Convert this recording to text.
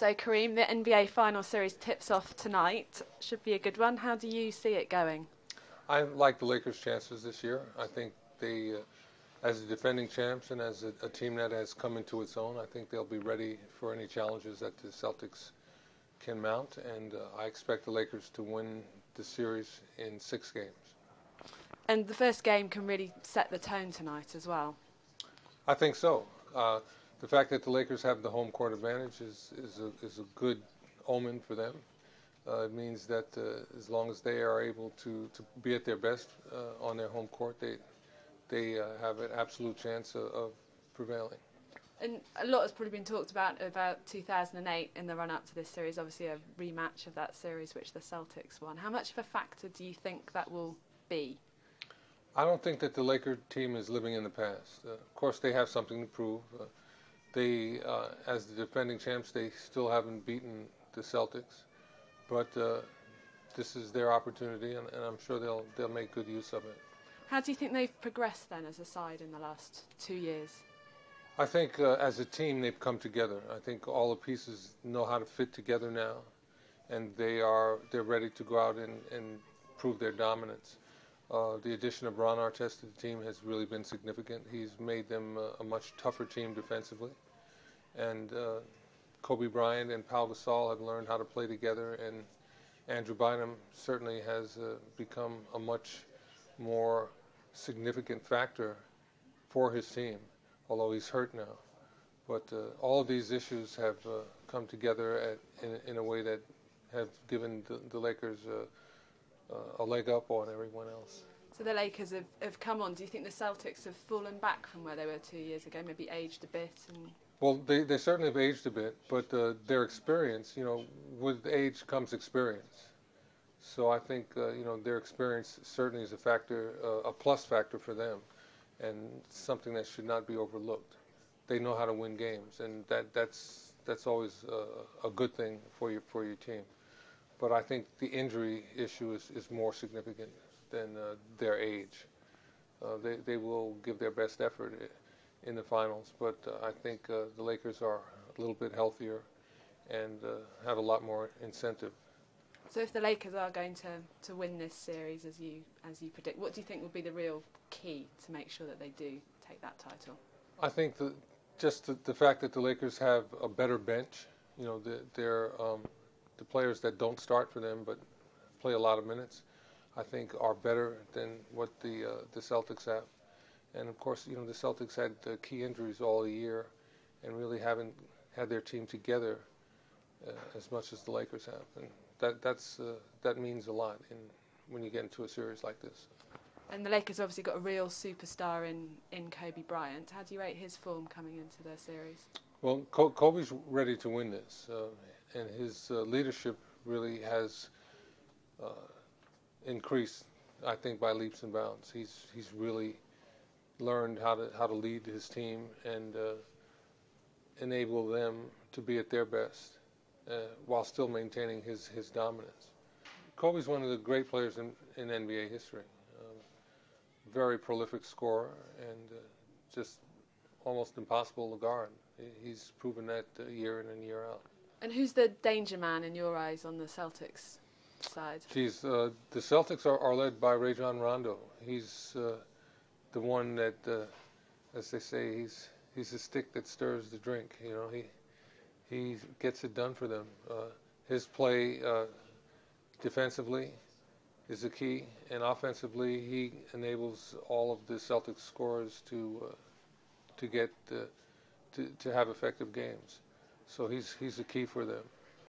So, Kareem, the NBA Final Series tips off tonight. Should be a good one. How do you see it going? I like the Lakers' chances this year. I think they, as the defending champs and as a team that has come into its own, I think they'll be ready for any challenges that the Celtics can mount. And I expect the Lakers to win the series in 6 games. And the first game can really set the tone tonight as well. I think so. The fact that the Lakers have the home court advantage is a good omen for them. It means that as long as they are able to be at their best on their home court, they have an absolute chance of prevailing. And a lot has probably been talked about 2008 in the run-up to this series, obviously a rematch of that series which the Celtics won. How much of a factor do you think that will be? I don't think that the Laker team is living in the past. Of course, they have something to prove. As the defending champs, they still haven't beaten the Celtics. But this is their opportunity, and I'm sure they'll make good use of it. How do you think they've progressed then as a side in the last 2 years? I think as a team they've come together. I think all the pieces know how to fit together now, and they're ready to go out and prove their dominance. The addition of Ron Artest to the team has really been significant. He's made them a much tougher team defensively, and Kobe Bryant and Pau Gasol have learned how to play together, and Andrew Bynum certainly has become a much more significant factor for his team, although he's hurt now. But all of these issues have come together in a way that have given the Lakers a leg up on everyone else. So the Lakers have come on. Do you think the Celtics have fallen back from where they were 2 years ago, maybe aged a bit? Well, they certainly have aged a bit, but their experience, with age comes experience. So I think, their experience certainly is a factor, a plus factor for them, and something that should not be overlooked. They know how to win games, and that's always a good thing for your team. But I think the injury issue is more significant than their age. They will give their best effort in the finals, but I think the Lakers are a little bit healthier and have a lot more incentive. So if the Lakers are going to win this series as you predict, what do you think will be the real key to make sure that they do take that title? I think just the fact that the Lakers have a better bench, the players that don't start for them but play a lot of minutes, I think are better than what the Celtics have. And of course, the Celtics had key injuries all year and really haven't had their team together as much as the Lakers have. And that means a lot when you get into a series like this. And the Lakers obviously got a real superstar in Kobe Bryant. How do you rate his form coming into the series? Well, Kobe's ready to win this, and his leadership really has increased, I think, by leaps and bounds. He's really learned how to lead his team and enable them to be at their best while still maintaining his dominance. Kobe's one of the great players in NBA history. Very prolific scorer and just almost impossible to guard. He's proven that year in and year out. And who's the danger man in your eyes on the Celtics side? Geez, the Celtics are led by Rajon Rondo. He's the one that, as they say, he's the stick that stirs the drink. He gets it done for them. His play defensively is the key, and offensively he enables all of the Celtics scorers to have effective games. So he's the key for them.